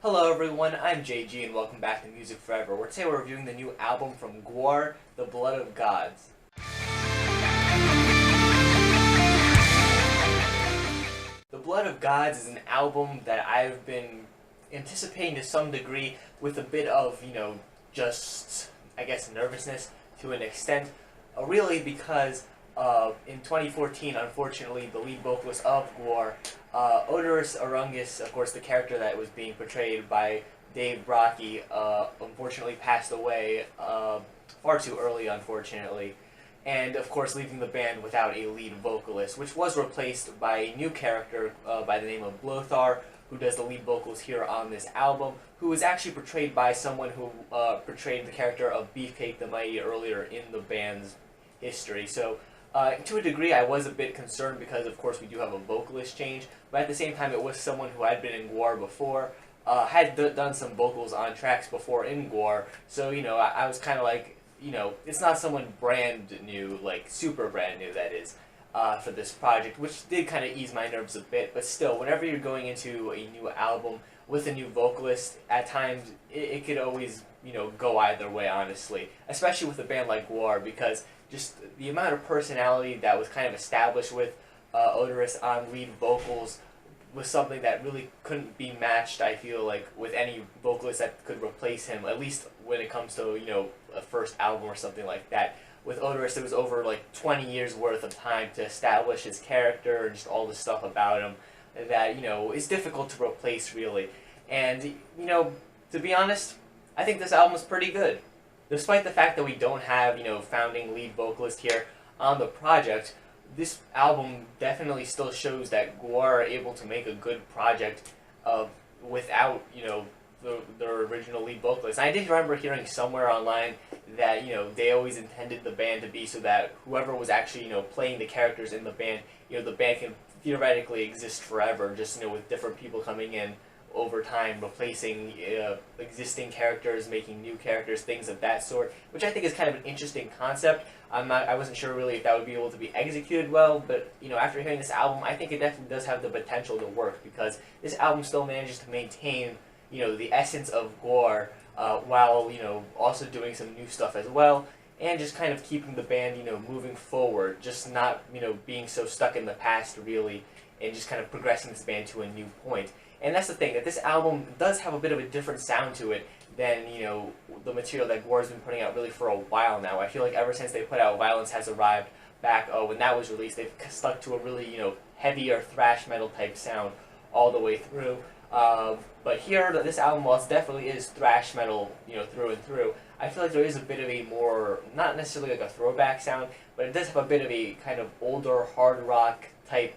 Hello everyone, I'm JG and welcome back to Music Forever, where today we're reviewing the new album from Gwar, The Blood of Gods. The Blood of Gods is an album that I've been anticipating to some degree with a bit of, just, I guess, nervousness to an extent. Really because in 2014, unfortunately, the lead vocalist of Gwar, Odorous Arungus, of course the character that was being portrayed by Dave Brockie, unfortunately passed away far too early, unfortunately. And of course leaving the band without a lead vocalist, which was replaced by a new character by the name of Blothar, who does the lead vocals here on this album, who was actually portrayed by someone who portrayed the character of Beefcake the Mighty earlier in the band's history. So to a degree I was a bit concerned because of course we do have a vocalist change, but at the same time it was someone who had been in Gwar before, had done some vocals on tracks before in Gwar, so I was kind of like, it's not someone brand new, like super brand new that is, for this project, which did kind of ease my nerves a bit, but still, whenever you're going into a new album with a new vocalist, at times it could always, go either way, honestly, especially with a band like Gwar, because just the amount of personality that was kind of established with Odorous on lead vocals was something that really couldn't be matched, I feel like, with any vocalist that could replace him, at least when it comes to, a first album or something like that. With Odorous, it was over, 20 years worth of time to establish his character and just all the stuff about him that, is difficult to replace, really. And, to be honest, I think this album is pretty good. Despite the fact that we don't have, founding lead vocalist here on the project, this album definitely still shows that Gwar are able to make a good project without, their original lead vocalist. And I did remember hearing somewhere online that, they always intended the band to be so that whoever was actually, playing the characters in the band, the band can theoretically exist forever, just, with different people coming in over time, replacing existing characters, making new characters, things of that sort, which I think is kind of an interesting concept. I wasn't sure really if that would be able to be executed well, but after hearing this album, I think it definitely does have the potential to work, because this album still manages to maintain the essence of Gwar while also doing some new stuff as well, and just kind of keeping the band moving forward, just not being so stuck in the past really, and just kind of progressing this band to a new point. And that's the thing, that this album does have a bit of a different sound to it than, the material that Gwar's been putting out really for a while now. I feel like ever since they put out Violence Has Arrived back when that was released, they've stuck to a really, heavier thrash metal type sound all the way through. But here, this album, while it definitely is thrash metal, through and through, I feel like there is a bit of a more, not necessarily like a throwback sound, but it does have a bit of a kind of older hard rock type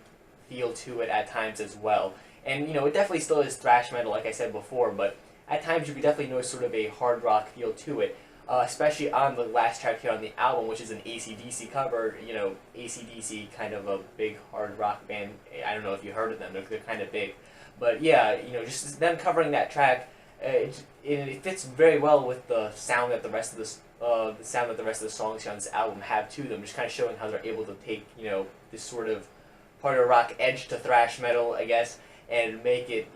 feel to it at times as well. And, it definitely still is thrash metal, like I said before, but at times you could definitely notice sort of a hard rock feel to it, especially on the last track here on the album, which is an ACDC cover. ACDC, kind of a big hard rock band. I don't know if you heard of them, they're kind of big. But yeah, just them covering that track, it fits very well with the sound that the rest of the songs here on this album have to them, just kind of showing how they're able to take, this sort of harder rock edge to thrash metal, I guess, and make it,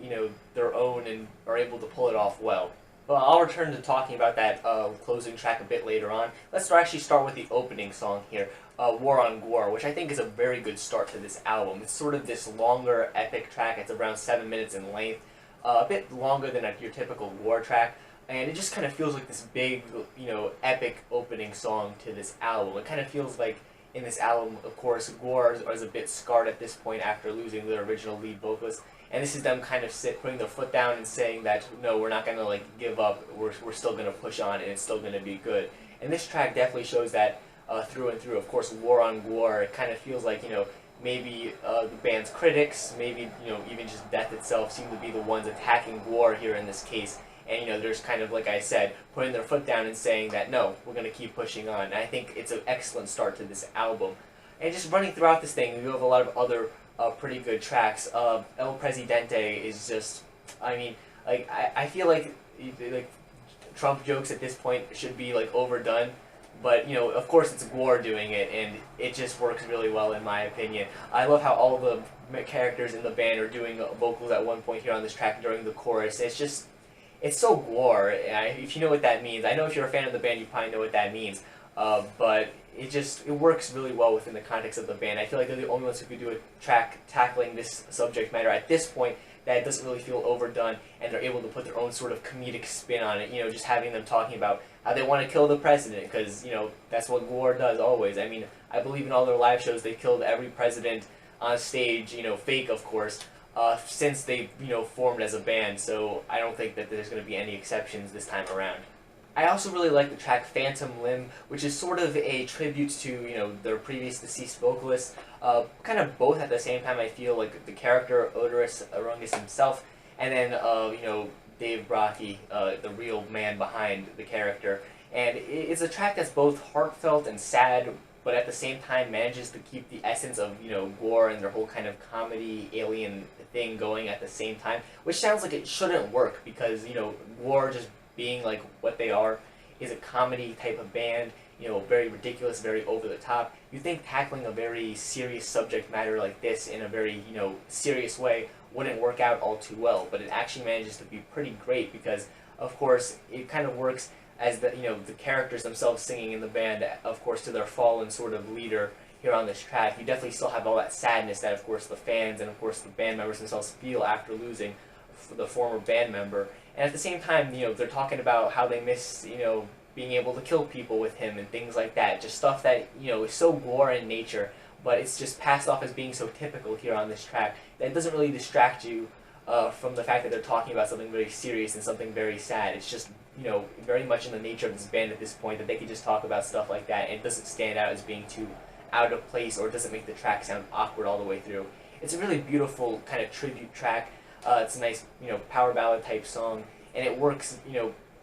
their own, and are able to pull it off well. Well, I'll return to talking about that closing track a bit later on. Let's actually start with the opening song here, War on Gwar, which I think is a very good start to this album. It's sort of this longer, epic track. It's around 7 minutes in length, a bit longer than your typical Gwar track, and it just kind of feels like this big, epic opening song to this album. It kind of feels like in this album, of course, Gwar is a bit scarred at this point after losing their original lead vocalist. And this is them kind of putting their foot down and saying that, no, we're not going to give up, we're still going to push on, and it's still going to be good. And this track definitely shows that through and through. Of course, War on Gwar, it kind of feels like, maybe the band's critics, maybe, even just death itself seem to be the ones attacking Gwar here in this case. And, there's kind of, like I said, putting their foot down and saying that, no, we're going to keep pushing on. And I think it's an excellent start to this album. And just running throughout this thing, you have a lot of other pretty good tracks. El Presidente is just, I feel like Trump jokes at this point should be overdone, but of course it's Gwar doing it, and it just works really well in my opinion. I love how all the characters in the band are doing vocals at one point here on this track during the chorus. It's just It's so Gwar. If you know what that means, I know if you're a fan of the band, you probably know what that means. But it works really well within the context of the band. I feel like they're the only ones who could do a track tackling this subject matter at this point that doesn't really feel overdone, and they're able to put their own sort of comedic spin on it. You know, just having them talking about how they want to kill the president, because you know that's what Gwar does always. I mean, I believe in all their live shows they killed every president on stage. You know, fake of course. Since they formed as a band, so I don't think that there's going to be any exceptions this time around. I also really like the track Phantom Limb, which is sort of a tribute to their previous deceased vocalist. Kind of both at the same time. I feel like the character Odorous Arungus himself, and then Dave Brockie, the real man behind the character. And it's a track that's both heartfelt and sad, but at the same time manages to keep the essence of Gwar and their whole kind of comedy alien thing going at the same time, which sounds like it shouldn't work because Gwar just being like what they are is a comedy type of band, very ridiculous, very over the top. You think tackling a very serious subject matter like this in a very serious way wouldn't work out all too well, but it actually manages to be pretty great because of course it kind of works as the the characters themselves singing in the band, of course, to their fallen sort of leader here on this track. You definitely still have all that sadness that, of course, the fans and, of course, the band members themselves feel after losing the former band member. And at the same time, they're talking about how they miss, being able to kill people with him and things like that. Just stuff that, is so Gwar in nature, but it's just passed off as being so typical here on this track that it doesn't really distract you from the fact that they're talking about something very serious and something very sad. It's just very much in the nature of this band at this point that they can just talk about stuff like that, and it doesn't stand out as being too out of place or doesn't make the track sound awkward all the way through. It's a really beautiful kind of tribute track. It's a nice, power ballad type song, and it works,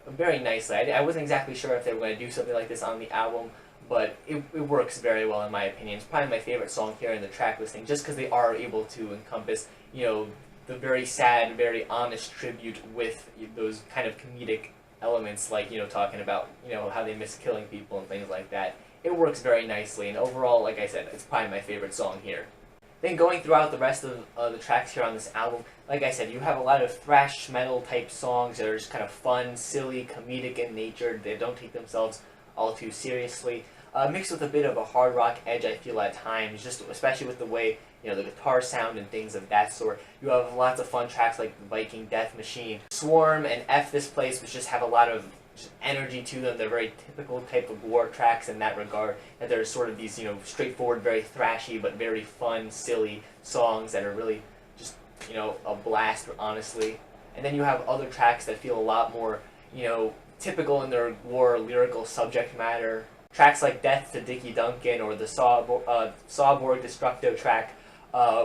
very nicely. I wasn't exactly sure if they were going to do something like this on the album, but it works very well in my opinion. It's probably my favorite song here in the track listing, just because they are able to encompass, the very sad, very honest tribute with those kind of comedic elements, like talking about how they miss killing people and things like that. It works very nicely, and overall, like I said, it's probably my favorite song here. Then going throughout the rest of the tracks here on this album, like I said, you have a lot of thrash metal type songs that are just kind of fun, silly, comedic in nature. They don't take themselves all too seriously. Mixed with a bit of a hard rock edge, I feel at times, just especially with the way the guitar sound and things of that sort. You have lots of fun tracks like Viking Death Machine, Swarm, and F This Place, which just have a lot of energy to them. They're very typical type of Gwar tracks in that regard, that they're sort of these straightforward, very thrashy but very fun, silly songs that are really just a blast, honestly. And then you have other tracks that feel a lot more typical in their Gwar lyrical subject matter. Tracks like Death to Dickie Duncan or the Sawborg Destructo track,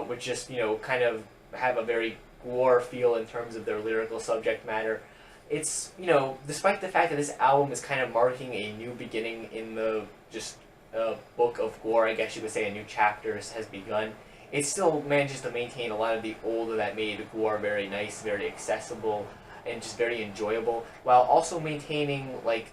which just kind of have a very Gwar feel in terms of their lyrical subject matter. It's, despite the fact that this album is kind of marking a new beginning in the book of Gwar, I guess you could say a new chapter has begun, it still manages to maintain a lot of the old that made Gwar very nice, very accessible, and just very enjoyable, while also maintaining like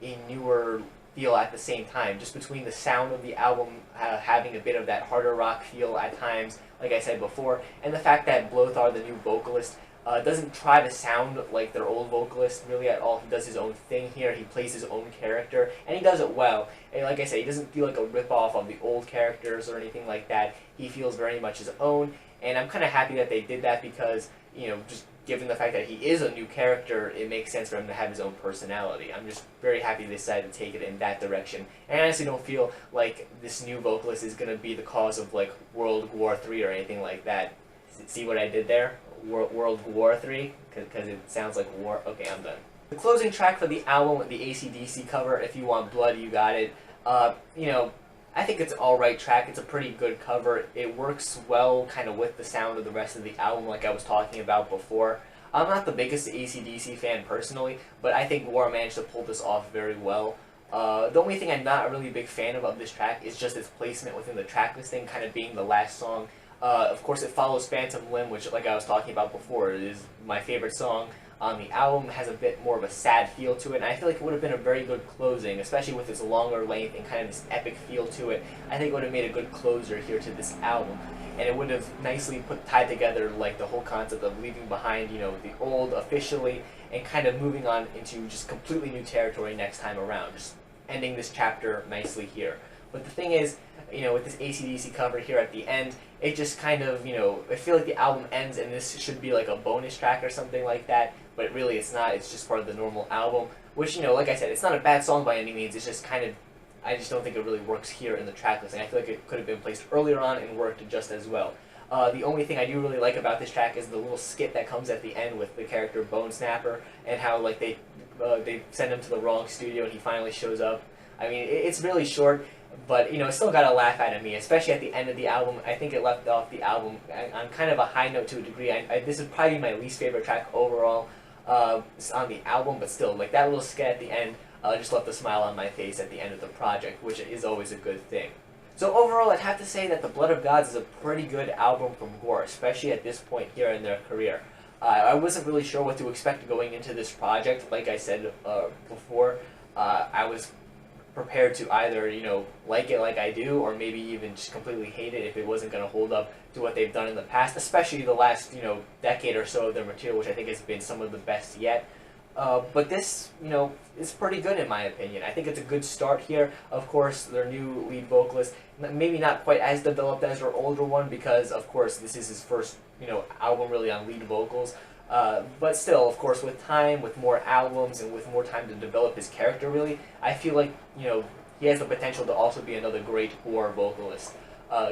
a newer feel at the same time, just between the sound of the album having a bit of that harder rock feel at times, like I said before, and the fact that Blothar, the new vocalist, doesn't try to sound like their old vocalist really at all. He does his own thing here. He plays his own character, and he does it well. And like I said, he doesn't feel like a ripoff of the old characters or anything like that. He feels very much his own, and I'm kind of happy that they did that because, just given the fact that he is a new character, it makes sense for him to have his own personality. I'm just very happy they decided to take it in that direction. And I honestly don't feel like this new vocalist is going to be the cause of like World War III or anything like that. See what I did there? World War III? Because it sounds like war. Okay, I'm done. The closing track for the album, the ACDC cover, If You Want Blood, You Got It. I think it's an alright track. It's a pretty good cover. It works well kind of with the sound of the rest of the album like I was talking about before. I'm not the biggest ACDC fan personally, but I think Gwar managed to pull this off very well. The only thing I'm not a really big fan of this track is just its placement within the track listing, kind of being the last song. Of course, it follows Phantom Limb, which, like I was talking about before, is my favorite song on the album. Has a bit more of a sad feel to it, and I feel like it would have been a very good closing, especially with its longer length and kind of this epic feel to it. I think it would have made a good closer here to this album. and it would have nicely tied together like the whole concept of leaving behind, you know, the old officially and kind of moving on into just completely new territory next time around, just ending this chapter nicely here. But the thing is, you know, with this ACDC cover here at the end, it just kind of, you know, I feel like the album ends and this should be like a bonus track or something like that, but really it's not. It's just part of the normal album, which, you know, like I said, it's not a bad song by any means. It's just kind of, I just don't think it really works here in the track listing. I feel like it could have been placed earlier on and worked just as well. The only thing I do really like about this track is the little skit that comes at the end with the character Bone Snapper and how like they send him to the wrong studio and he finally shows up. I mean, it's really short, but, you know, it still got a laugh out of me, especially at the end of the album. I think it left off the album on kind of a high note to a degree. This is probably my least favorite track overall on the album, but still, like that little skit at the end just left a smile on my face at the end of the project, which is always a good thing. So overall, I'd have to say that The Blood of Gods is a pretty good album from Gwar, especially at this point here in their career. I wasn't really sure what to expect going into this project. Like I said before, I was prepared to either, you know, like it like I do, or maybe even just completely hate it if it wasn't going to hold up to what they've done in the past, especially the last, you know, decade or so of their material, which I think has been some of the best yet. But this, you know, is pretty good in my opinion. I think it's a good start here. Of course, their new lead vocalist, maybe not quite as developed as their older one, because of course this is his first, you know, album really on lead vocals. But still, of course, with time, with more albums, and with more time to develop his character, really, I feel like, you know, he has the potential to also be another great Gwar vocalist,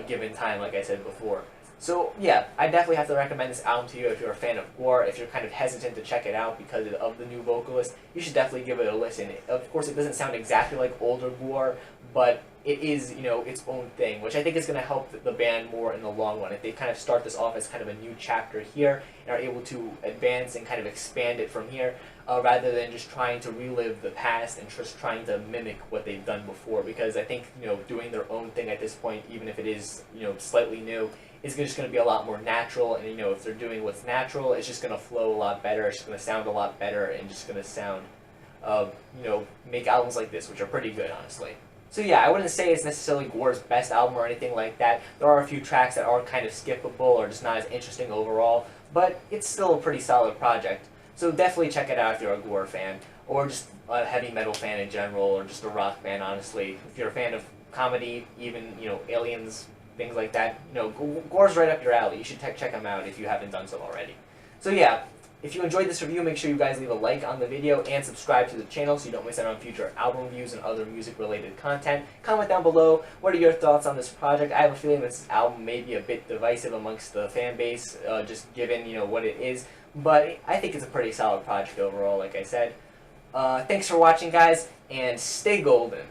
given time, like I said before. So, yeah, I definitely have to recommend this album to you if you're a fan of Gwar. If you're kind of hesitant to check it out because of the new vocalist, you should definitely give it a listen. Of course, it doesn't sound exactly like older Gwar, but it is, you know, its own thing, which I think is going to help the band more in the long run. If they kind of start this off as kind of a new chapter here and are able to advance and kind of expand it from here, rather than just trying to relive the past and just trying to mimic what they've done before. Because I think, you know, doing their own thing at this point, even if it is, you know, slightly new, is just going to be a lot more natural. And, you know, if they're doing what's natural, it's just going to flow a lot better. It's just going to sound a lot better and just going to sound, you know, make albums like this, which are pretty good, honestly. So yeah, I wouldn't say it's necessarily Gwar's best album or anything like that. There are a few tracks that are kind of skippable or just not as interesting overall, but it's still a pretty solid project. So definitely check it out if you're a Gwar fan, or just a heavy metal fan in general, or just a rock fan, honestly. If you're a fan of comedy, even, you know, aliens, things like that, you know, Gwar's right up your alley. You should check him out if you haven't done so already. So yeah, if you enjoyed this review, make sure you guys leave a like on the video and subscribe to the channel so you don't miss out on future album reviews and other music-related content. Comment down below, what are your thoughts on this project? I have a feeling this album may be a bit divisive amongst the fan base, just given, you know, what it is. But I think it's a pretty solid project overall, like I said. Thanks for watching, guys, and stay golden.